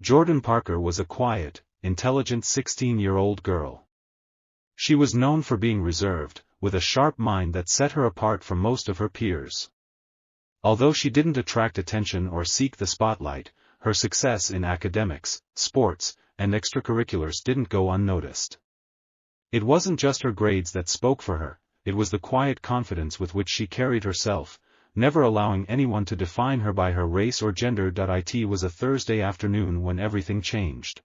Jordan Parker was a quiet, intelligent 16-year-old girl. She was known for being reserved, with a sharp mind that set her apart from most of her peers. Although she didn't attract attention or seek the spotlight, her success in academics, sports, and extracurriculars didn't go unnoticed. It wasn't just her grades that spoke for her, it was the quiet confidence with which she carried herself, never allowing anyone to define her by her race or gender. It was a Thursday afternoon when everything changed.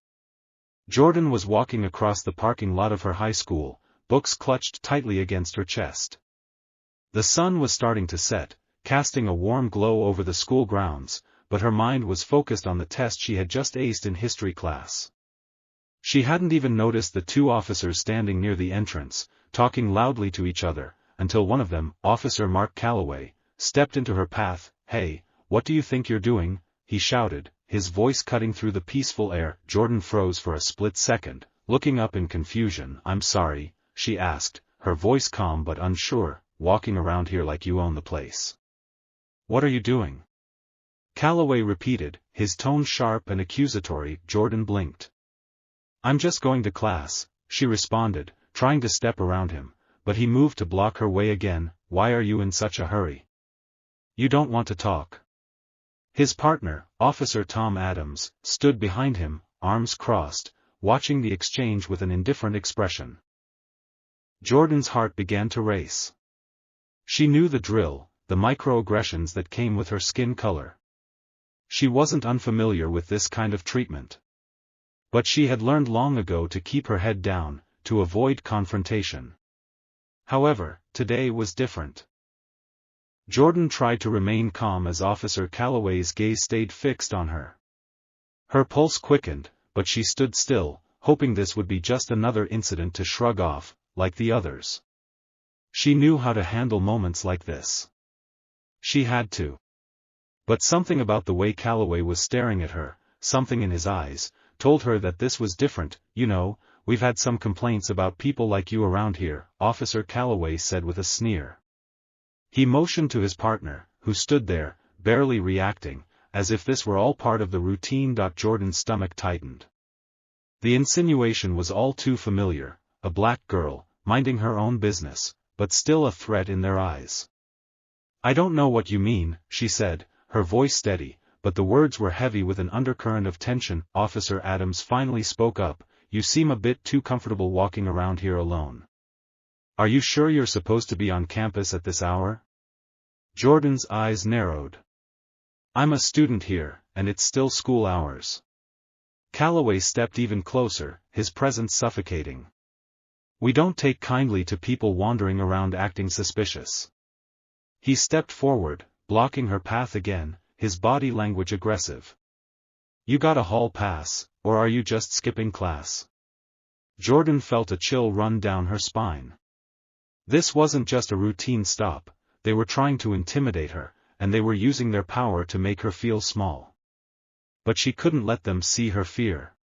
Jordan was walking across the parking lot of her high school, books clutched tightly against her chest. The sun was starting to set, casting a warm glow over the school grounds, but her mind was focused on the test she had just aced in history class. She hadn't even noticed the two officers standing near the entrance, talking loudly to each other, until one of them, Officer Mark Calloway, stepped into her path. "Hey, what do you think you're doing?" he shouted, his voice cutting through the peaceful air. Jordan froze for a split second, looking up in confusion. "I'm sorry," she asked, her voice calm but unsure, "walking around here like you own the place." "What are you doing?" Calloway repeated, his tone sharp and accusatory. Jordan blinked. "I'm just going to class," she responded, trying to step around him, but he moved to block her way again. "Why are you in such a hurry? You don't want to talk?" His partner, Officer Tom Adams, stood behind him, arms crossed, watching the exchange with an indifferent expression. Jordan's heart began to race. She knew the drill, the microaggressions that came with her skin color. She wasn't unfamiliar with this kind of treatment. But she had learned long ago to keep her head down, to avoid confrontation. However, today was different. Jordan tried to remain calm as Officer Calloway's gaze stayed fixed on her. Her pulse quickened, but she stood still, hoping this would be just another incident to shrug off, like the others. She knew how to handle moments like this. She had to. But something about the way Calloway was staring at her, something in his eyes, told her that this was different. "You know, we've had some complaints about people like you around here," Officer Calloway said with a sneer. He motioned to his partner, who stood there, barely reacting, as if this were all part of the routine. Jordan's stomach tightened. The insinuation was all too familiar, a black girl, minding her own business, but still a threat in their eyes. "I don't know what you mean," she said, her voice steady, but the words were heavy with an undercurrent of tension. Officer Adams finally spoke up, "You seem a bit too comfortable walking around here alone. Are you sure you're supposed to be on campus at this hour?" Jordan's eyes narrowed. "I'm a student here, and it's still school hours." Calloway stepped even closer, his presence suffocating. "We don't take kindly to people wandering around acting suspicious." He stepped forward, blocking her path again, his body language aggressive. "You got a hall pass, or are you just skipping class?" Jordan felt a chill run down her spine. This wasn't just a routine stop, they were trying to intimidate her, and they were using their power to make her feel small. But she couldn't let them see her fear.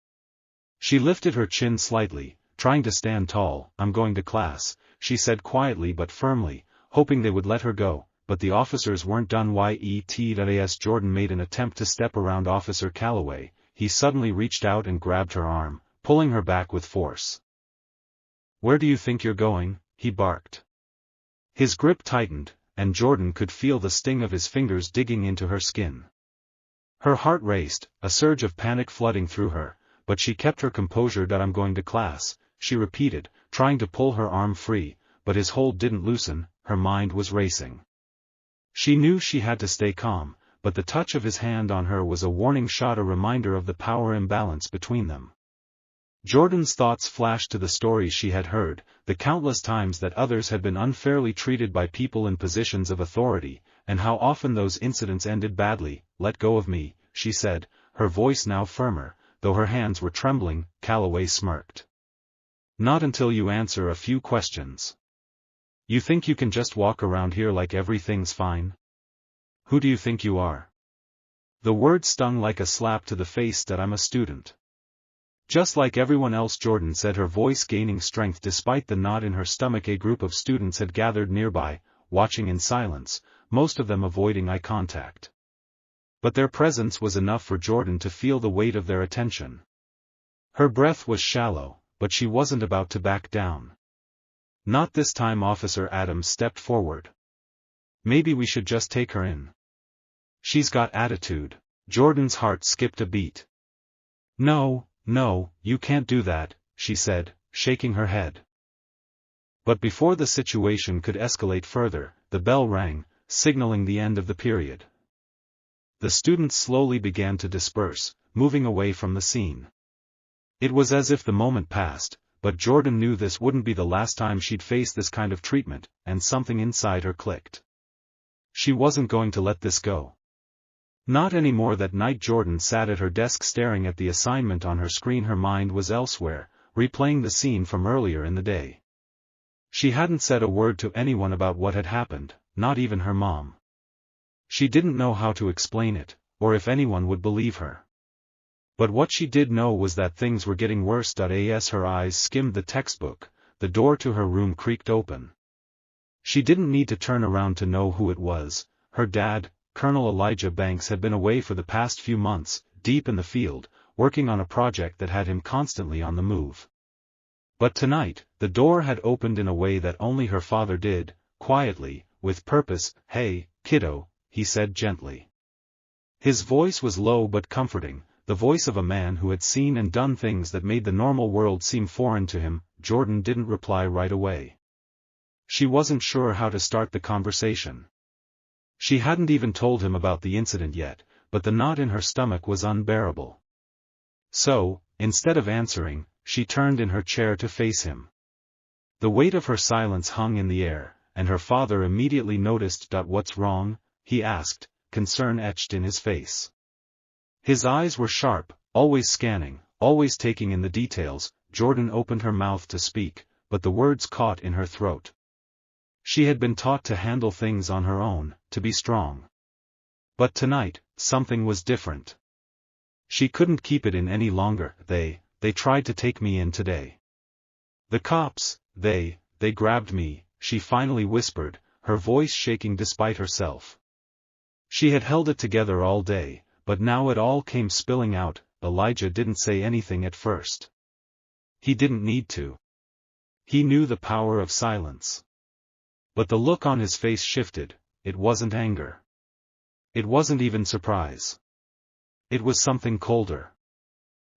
She lifted her chin slightly, trying to stand tall. "I'm going to class," she said quietly but firmly, hoping they would let her go, but the officers weren't done yet. As Jordan made an attempt to step around Officer Calloway, he suddenly reached out and grabbed her arm, pulling her back with force. "Where do you think you're going?" he barked. His grip tightened, and Jordan could feel the sting of his fingers digging into her skin. Her heart raced, a surge of panic flooding through her, but she kept her composure. "I'm going to class," she repeated, trying to pull her arm free, but his hold didn't loosen. Her mind was racing. She knew she had to stay calm, but the touch of his hand on her was a warning shot, a reminder of the power imbalance between them. Jordan's thoughts flashed to the stories she had heard, the countless times that others had been unfairly treated by people in positions of authority, and how often those incidents ended badly. "Let go of me," she said, her voice now firmer, though her hands were trembling. Calloway smirked. "Not until you answer a few questions. You think you can just walk around here like everything's fine? Who do you think you are?" The word stung like a slap to the face. "I'm a student. Just like everyone else," Jordan said, her voice gaining strength despite the knot in her stomach. A group of students had gathered nearby, watching in silence, most of them avoiding eye contact. But their presence was enough for Jordan to feel the weight of their attention. Her breath was shallow, but she wasn't about to back down. Not this time. Officer Adams stepped forward. Maybe we should just take her in. She's got attitude. Jordan's heart skipped a beat. No, no, you can't do that, she said, shaking her head. But before the situation could escalate further, the bell rang, signaling the end of the period. The students slowly began to disperse, moving away from the scene. It was as if the moment passed, but Jordan knew this wouldn't be the last time she'd face this kind of treatment, and something inside her clicked. She wasn't going to let this go. Not anymore. That night Jordan sat at her desk staring at the assignment on her screen. Her mind was elsewhere, replaying the scene from earlier in the day. She hadn't said a word to anyone about what had happened, not even her mom. She didn't know how to explain it, or if anyone would believe her. But what she did know was that things were getting worse. As her eyes skimmed the textbook, the door to her room creaked open. She didn't need to turn around to know who it was. Her dad, Colonel Elijah Banks, had been away for the past few months, deep in the field, working on a project that had him constantly on the move. But tonight, the door had opened in a way that only her father did, quietly, with purpose. "Hey, kiddo," he said gently. His voice was low but comforting, the voice of a man who had seen and done things that made the normal world seem foreign to him. Jordan didn't reply right away. She wasn't sure how to start the conversation. She hadn't even told him about the incident yet, but the knot in her stomach was unbearable. So, instead of answering, she turned in her chair to face him. The weight of her silence hung in the air, and her father immediately noticed. "What's wrong?" he asked, concern etched in his face. His eyes were sharp, always scanning, always taking in the details. Jordan opened her mouth to speak, but the words caught in her throat. She had been taught to handle things on her own, to be strong. But tonight, something was different. She couldn't keep it in any longer. They tried to take me in today. The cops, they grabbed me," she finally whispered, her voice shaking despite herself. She had held it together all day, but now it all came spilling out. Elijah didn't say anything at first. He didn't need to. He knew the power of silence. But the look on his face shifted. It wasn't anger. It wasn't even surprise. It was something colder.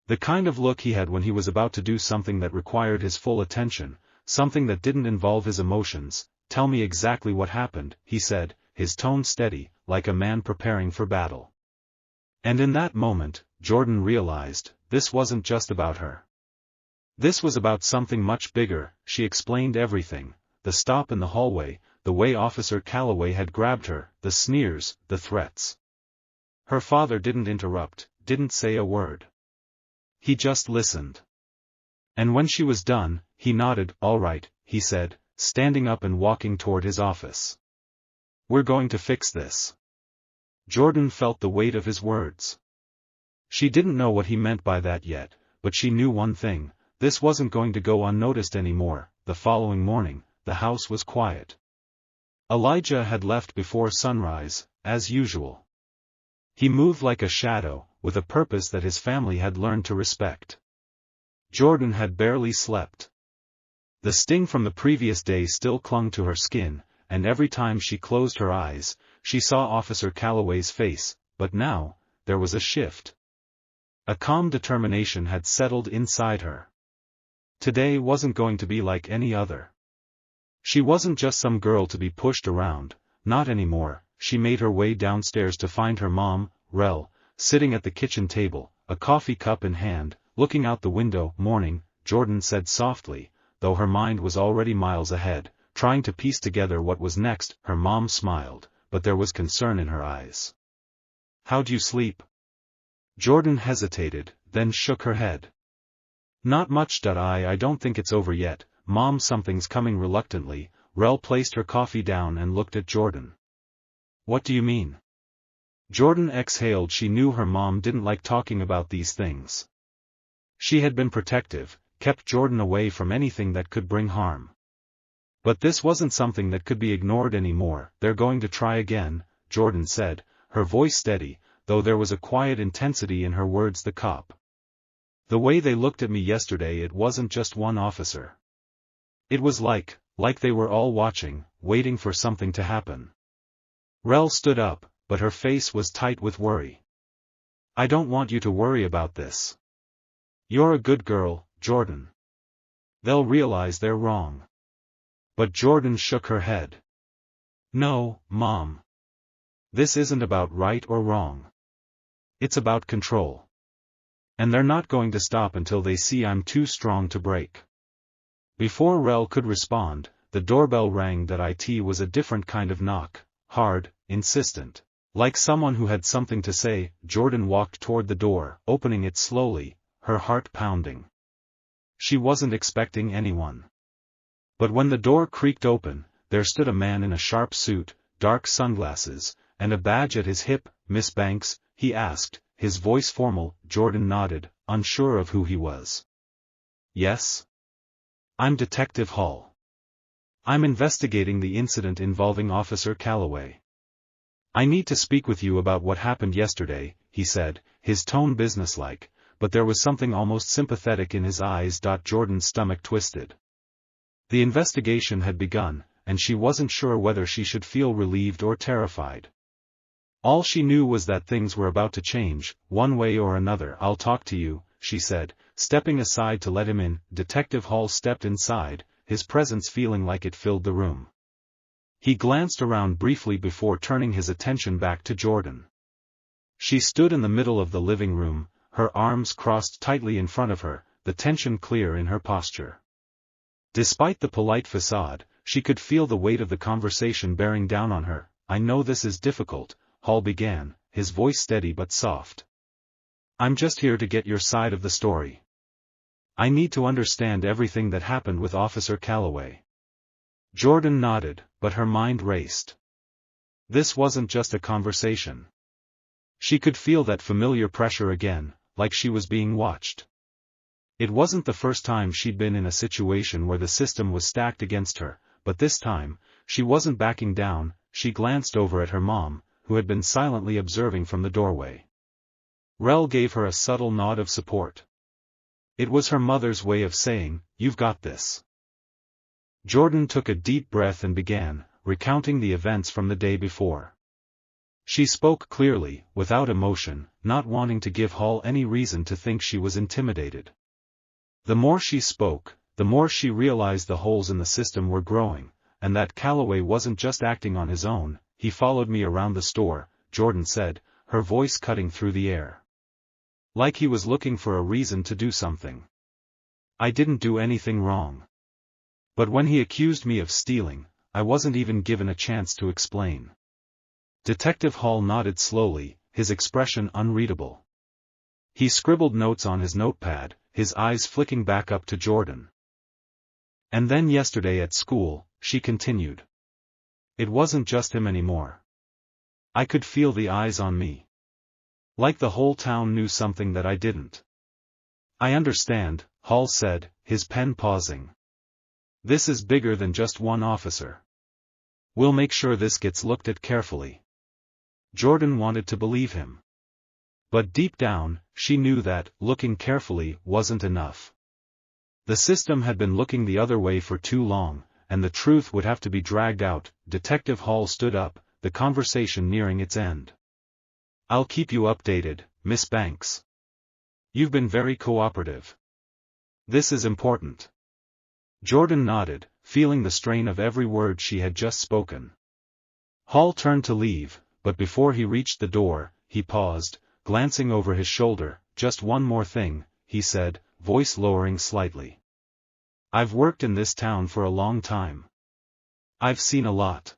The kind of look he had when he was about to do something that required his full attention, something that didn't involve his emotions. "Tell me exactly what happened," he said, his tone steady, like a man preparing for battle. And in that moment, Jordan realized, this wasn't just about her. This was about something much bigger. She explained everything, the stop in the hallway, the way Officer Calloway had grabbed her, the sneers, the threats. Her father didn't interrupt, didn't say a word. He just listened. And when she was done, he nodded. "All right," he said, standing up and walking toward his office. "We're going to fix this." Jordan felt the weight of his words. She didn't know what he meant by that yet, but she knew one thing: this wasn't going to go unnoticed anymore. The following morning, the house was quiet. Elijah had left before sunrise, as usual. He moved like a shadow, with a purpose that his family had learned to respect. Jordan had barely slept. The sting from the previous day still clung to her skin, and every time she closed her eyes, she saw Officer Calloway's face. But now, there was a shift. A calm determination had settled inside her. Today wasn't going to be like any other. She wasn't just some girl to be pushed around, not anymore. She made her way downstairs to find her mom, Rel, sitting at the kitchen table, a coffee cup in hand, looking out the window. "Morning," Jordan said softly, though her mind was already miles ahead, trying to piece together what was next. Her mom smiled, but there was concern in her eyes. "How'd you sleep?" Jordan hesitated, then shook her head. "Not much. I don't think it's over yet, Mom." "Something's coming." Reluctantly, Rel placed her coffee down and looked at Jordan. "What do you mean?" Jordan exhaled. She knew her mom didn't like talking about these things. She had been protective, kept Jordan away from anything that could bring harm. But this wasn't something that could be ignored anymore. "They're going to try again," Jordan said, her voice steady, though there was a quiet intensity in her words. The cop. The way they looked at me yesterday, it wasn't just one officer. It was like they were all watching, waiting for something to happen. Rel stood up, but her face was tight with worry. I don't want you to worry about this. You're a good girl, Jordan. They'll realize they're wrong. But Jordan shook her head. No, Mom. This isn't about right or wrong. It's about control. And they're not going to stop until they see I'm too strong to break. Before Rel could respond, the doorbell rang. That it was a different kind of knock, hard, insistent. Like someone who had something to say. Jordan walked toward the door, opening it slowly, her heart pounding. She wasn't expecting anyone. But when the door creaked open, there stood a man in a sharp suit, dark sunglasses, and a badge at his hip. Miss Banks, he asked, his voice formal. Jordan nodded, unsure of who he was. Yes? I'm Detective Hall. I'm investigating the incident involving Officer Calloway. I need to speak with you about what happened yesterday, he said, his tone businesslike, but there was something almost sympathetic in his eyes. Jordan's stomach twisted. The investigation had begun, and she wasn't sure whether she should feel relieved or terrified. All she knew was that things were about to change, one way or another. I'll talk to you, she said, stepping aside to let him in. Detective Hall stepped inside, his presence feeling like it filled the room. He glanced around briefly before turning his attention back to Jordan. She stood in the middle of the living room, her arms crossed tightly in front of her, the tension clear in her posture. Despite the polite facade, she could feel the weight of the conversation bearing down on her. I know this is difficult, Hall began, his voice steady but soft. I'm just here to get your side of the story. I need to understand everything that happened with Officer Calloway. Jordan nodded, but her mind raced. This wasn't just a conversation. She could feel that familiar pressure again, like she was being watched. It wasn't the first time she'd been in a situation where the system was stacked against her, but this time, she wasn't backing down. She glanced over at her mom, who had been silently observing from the doorway. Rel gave her a subtle nod of support. It was her mother's way of saying, "You've got this." Jordan took a deep breath and began, recounting the events from the day before. She spoke clearly, without emotion, not wanting to give Hall any reason to think she was intimidated. The more she spoke, the more she realized the holes in the system were growing, and that Calloway wasn't just acting on his own. He followed me around the store, Jordan said, her voice cutting through the air. Like he was looking for a reason to do something. I didn't do anything wrong. But when he accused me of stealing, I wasn't even given a chance to explain. Detective Hall nodded slowly, his expression unreadable. He scribbled notes on his notepad, his eyes flicking back up to Jordan. And then yesterday at school, she continued. It wasn't just him anymore. I could feel the eyes on me. Like the whole town knew something that I didn't. I understand, Hall said, his pen pausing. This is bigger than just one officer. We'll make sure this gets looked at carefully. Jordan wanted to believe him. But deep down, she knew that, looking carefully, wasn't enough. The system had been looking the other way for too long, and the truth would have to be dragged out. Detective Hall stood up, the conversation nearing its end. I'll keep you updated, Miss Banks. You've been very cooperative. This is important. Jordan nodded, feeling the strain of every word she had just spoken. Hall turned to leave, but before he reached the door, he paused, glancing over his shoulder. Just one more thing, he said, voice lowering slightly. I've worked in this town for a long time. I've seen a lot.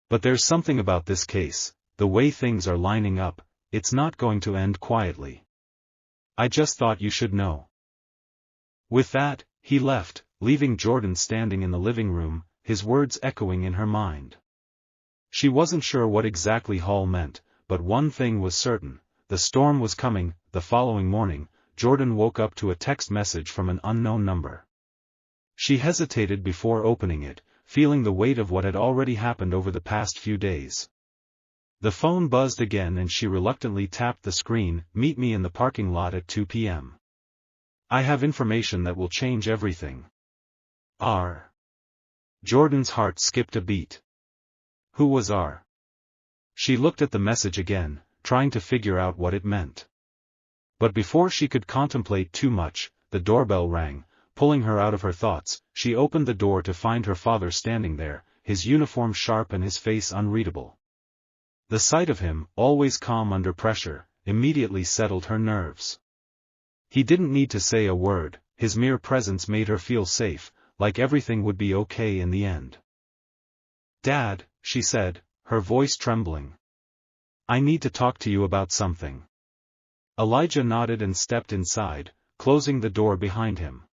But there's something about this case, the way things are lining up, it's not going to end quietly. I just thought you should know. With that, he left, leaving Jordan standing in the living room, his words echoing in her mind. She wasn't sure what exactly Hall meant, but one thing was certain, the storm was coming. The following morning, Jordan woke up to a text message from an unknown number. She hesitated before opening it, feeling the weight of what had already happened over the past few days. The phone buzzed again and she reluctantly tapped the screen. Meet me in the parking lot at 2 p.m. I have information that will change everything. R. Jordan's heart skipped a beat. Who was R? She looked at the message again, trying to figure out what it meant. But before she could contemplate too much, the doorbell rang. Pulling her out of her thoughts, she opened the door to find her father standing there, his uniform sharp and his face unreadable. The sight of him, always calm under pressure, immediately settled her nerves. He didn't need to say a word, his mere presence made her feel safe, like everything would be okay in the end. "Dad," she said, her voice trembling. "I need to talk to you about something." Elijah nodded and stepped inside, closing the door behind him.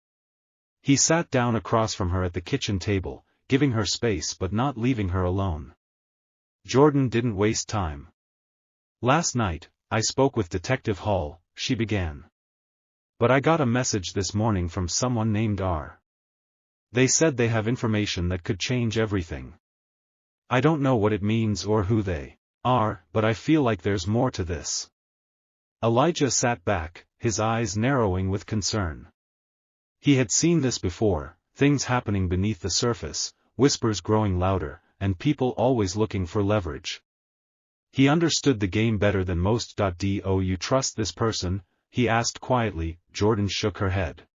He sat down across from her at the kitchen table, giving her space but not leaving her alone. Jordan didn't waste time. "Last night, I spoke with Detective Hall," she began. "But I got a message this morning from someone named R. They said they have information that could change everything. I don't know what it means or who they are, but I feel like there's more to this." Elijah sat back, his eyes narrowing with concern. He had seen this before, things happening beneath the surface, whispers growing louder, and people always looking for leverage. He understood the game better than most. Do you trust this person? He asked quietly. Jordan shook her head.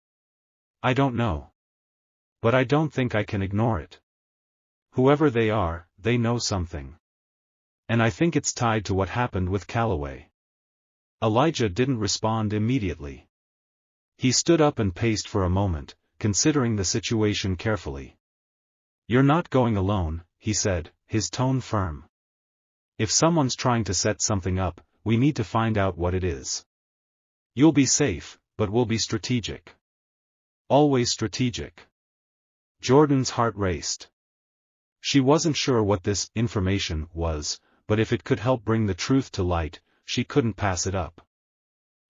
"I don't know. But I don't think I can ignore it. Whoever they are, they know something. And I think it's tied to what happened with Calloway." Elijah didn't respond immediately. He stood up and paced for a moment, considering the situation carefully. "You're not going alone," he said, his tone firm. "If someone's trying to set something up, we need to find out what it is. You'll be safe, but we'll be strategic. Always strategic." Jordan's heart raced. She wasn't sure what this information was, but if it could help bring the truth to light, she couldn't pass it up.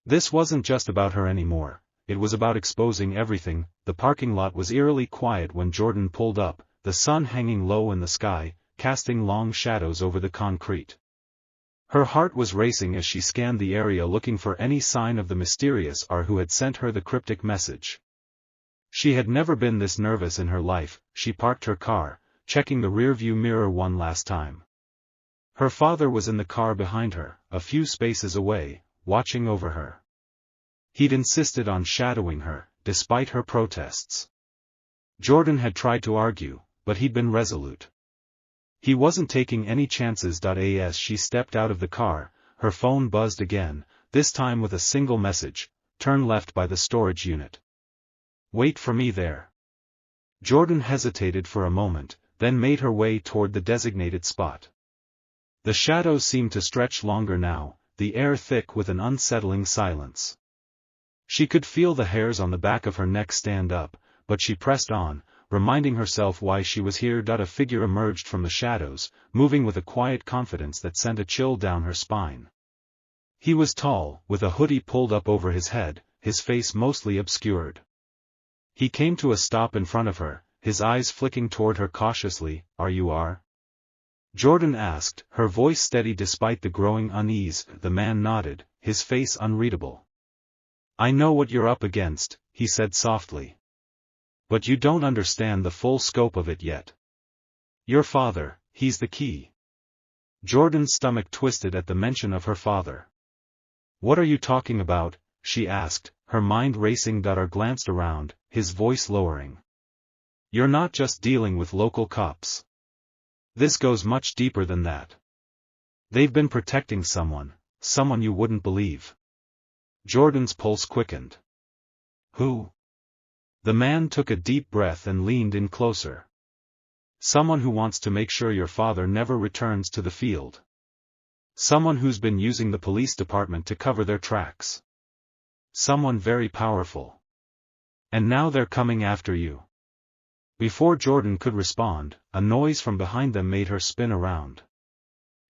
This wasn't just about her anymore, it was about exposing everything. The parking lot was eerily quiet when Jordan pulled up, the sun hanging low in the sky, casting long shadows over the concrete. Her heart was racing as she scanned the area looking for any sign of the mysterious R who had sent her the cryptic message. She had never been this nervous in her life. She parked her car, checking the rearview mirror one last time. Her father was in the car behind her, a few spaces away, watching over her. He'd insisted on shadowing her, despite her protests. Jordan had tried to argue, but he'd been resolute. He wasn't taking any chances. As she stepped out of the car, her phone buzzed again, this time with a single message: "Turn left by the storage unit. Wait for me there." Jordan hesitated for a moment, then made her way toward the designated spot. The shadows seemed to stretch longer now, the air thick with an unsettling silence. She could feel the hairs on the back of her neck stand up, but she pressed on, reminding herself why she was here. A figure emerged from the shadows, moving with a quiet confidence that sent a chill down her spine. He was tall, with a hoodie pulled up over his head, his face mostly obscured. He came to a stop in front of her, his eyes flicking toward her cautiously. "Are you R?" Jordan asked, her voice steady despite the growing unease. The man nodded, his face unreadable. "I know what you're up against," he said softly. "But you don't understand the full scope of it yet. Your father, he's the key." Jordan's stomach twisted at the mention of her father. "What are you talking about?" she asked, her mind racing. R glanced around, his voice lowering. "You're not just dealing with local cops. This goes much deeper than that. They've been protecting someone you wouldn't believe." Jordan's pulse quickened. "Who?" The man took a deep breath and leaned in closer. "Someone who wants to make sure your father never returns to the field. Someone who's been using the police department to cover their tracks. Someone very powerful. And now they're coming after you." Before Jordan could respond, a noise from behind them made her spin around.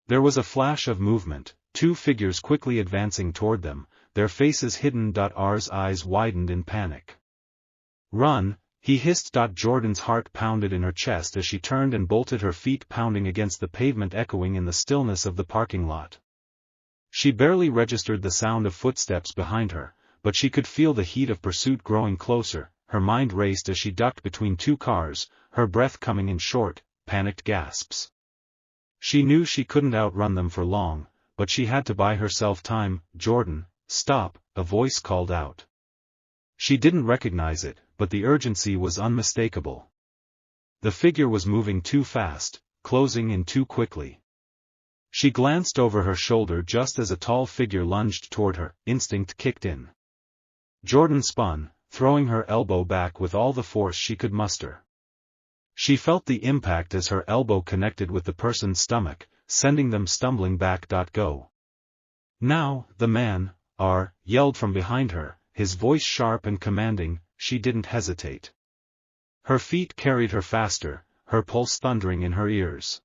There was a flash of movement, two figures quickly advancing toward them, their faces hidden. R's eyes widened in panic. "Run," he hissed. Jordan's heart pounded in her chest as she turned and bolted, her feet pounding against the pavement, echoing in the stillness of the parking lot. She barely registered the sound of footsteps behind her, but she could feel the heat of pursuit growing closer. Her mind raced as she ducked between two cars, her breath coming in short, panicked gasps. She knew she couldn't outrun them for long, but she had to buy herself time. "Jordan, stop," a voice called out. She didn't recognize it, but the urgency was unmistakable. The figure was moving too fast, closing in too quickly. She glanced over her shoulder just as a tall figure lunged toward her. Instinct kicked in. Jordan spun, throwing her elbow back with all the force she could muster. She felt the impact as her elbow connected with the person's stomach, sending them stumbling back. "Go. Now," the man, yelled from behind her, his voice sharp and commanding. She didn't hesitate. Her feet carried her faster, her pulse thundering in her ears.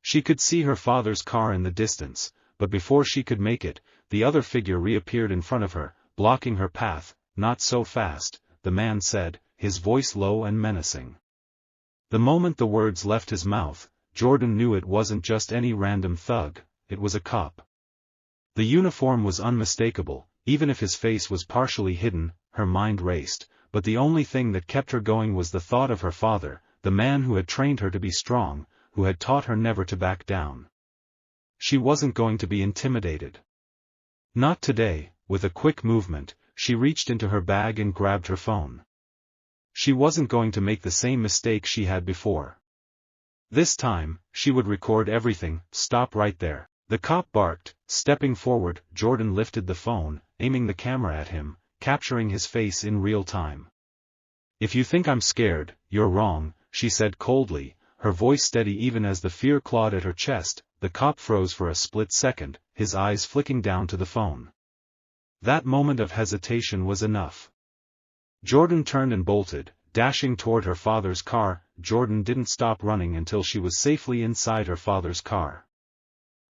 She could see her father's car in the distance, but before she could make it, the other figure reappeared in front of her, blocking her path. "Not so fast," the man said, his voice low and menacing. The moment the words left his mouth, Jordan knew it wasn't just any random thug, it was a cop. The uniform was unmistakable, even if his face was partially hidden. Her mind raced, but the only thing that kept her going was the thought of her father, the man who had trained her to be strong, who had taught her never to back down. She wasn't going to be intimidated. Not today. With a quick movement, she reached into her bag and grabbed her phone. She wasn't going to make the same mistake she had before. This time, she would record everything. "Stop right there," the cop barked, stepping forward. Jordan lifted the phone, aiming the camera at him, capturing his face in real time. "If you think I'm scared, you're wrong," she said coldly, her voice steady even as the fear clawed at her chest. The cop froze for a split second, his eyes flicking down to the phone. That moment of hesitation was enough. Jordan turned and bolted, dashing toward her father's car. Jordan didn't stop running until she was safely inside her father's car.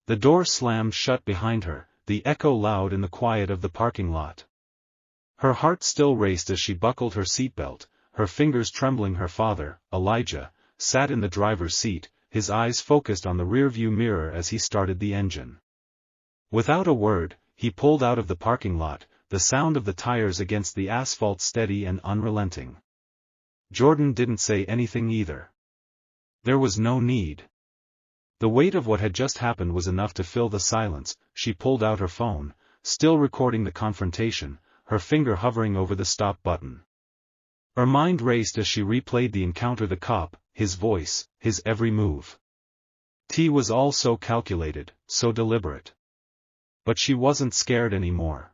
The door slammed shut behind her, the echo loud in the quiet of the parking lot. Her heart still raced as she buckled her seatbelt, her fingers trembling. Her father, Elijah, sat in the driver's seat, his eyes focused on the rearview mirror as he started the engine. Without a word, he pulled out of the parking lot, the sound of the tires against the asphalt steady and unrelenting. Jordan didn't say anything either. There was no need. The weight of what had just happened was enough to fill the silence. She pulled out her phone, still recording the confrontation, her finger hovering over the stop button. Her mind raced as she replayed the encounter, the cop, his voice, his every move. He was all so calculated, so deliberate. But she wasn't scared anymore.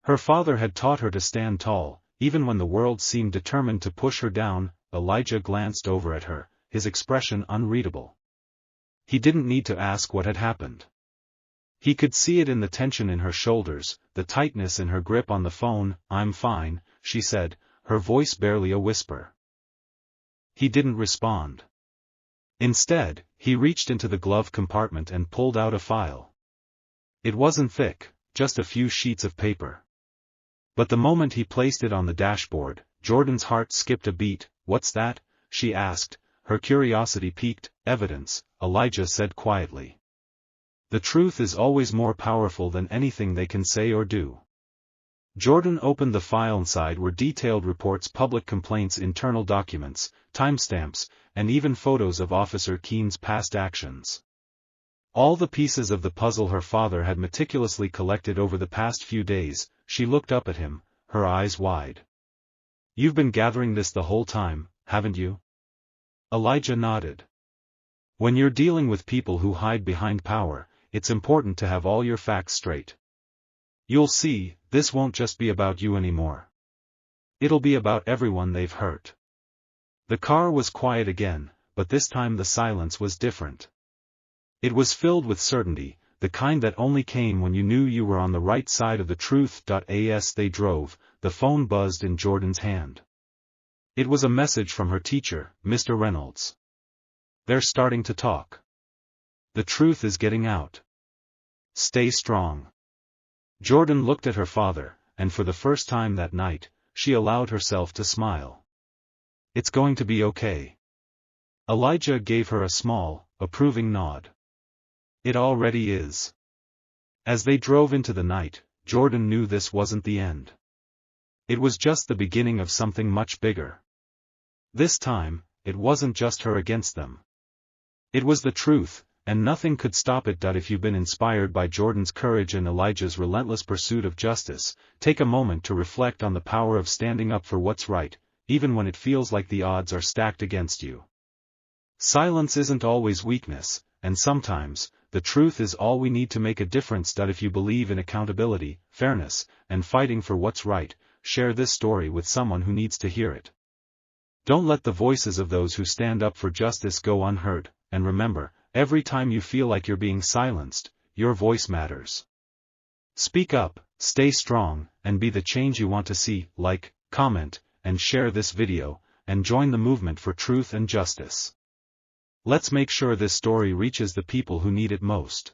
Her father had taught her to stand tall, even when the world seemed determined to push her down. Elijah glanced over at her, his expression unreadable. He didn't need to ask what had happened. He could see it in the tension in her shoulders, the tightness in her grip on the phone. "I'm fine," she said, her voice barely a whisper. He didn't respond. Instead, he reached into the glove compartment and pulled out a file. It wasn't thick, just a few sheets of paper. But the moment he placed it on the dashboard, Jordan's heart skipped a beat. "What's that?" she asked, her curiosity piqued. "Evidence," Elijah said quietly. "The truth is always more powerful than anything they can say or do." Jordan opened the file. Inside were detailed reports, public complaints, internal documents, timestamps, and even photos of Officer Keene's past actions. All the pieces of the puzzle her father had meticulously collected over the past few days. She looked up at him, her eyes wide. "You've been gathering this the whole time, haven't you?" Elijah nodded. "When you're dealing with people who hide behind power, it's important to have all your facts straight. You'll see, this won't just be about you anymore. It'll be about everyone they've hurt." The car was quiet again, but this time the silence was different. It was filled with certainty, the kind that only came when you knew you were on the right side of the truth. As they drove, the phone buzzed in Jordan's hand. It was a message from her teacher, Mr. Reynolds. "They're starting to talk. The truth is getting out. Stay strong." Jordan looked at her father, and for the first time that night, she allowed herself to smile. It's going to be okay. Elijah gave her a small, approving nod. It already is. As they drove into the night, Jordan knew this wasn't the end. It was just the beginning of something much bigger. This time, it wasn't just her against them. It was the truth, and nothing could stop it. If you've been inspired by Jordan's courage and Elijah's relentless pursuit of justice, take a moment to reflect on the power of standing up for what's right, even when it feels like the odds are stacked against you. Silence isn't always weakness, and sometimes, the truth is all we need to make a difference. If you believe in accountability, fairness, and fighting for what's right, share this story with someone who needs to hear it. Don't let the voices of those who stand up for justice go unheard, and remember, every time you feel like you're being silenced, your voice matters. Speak up, stay strong, and be the change you want to see. Like, comment, and share this video, and join the movement for truth and justice. Let's make sure this story reaches the people who need it most.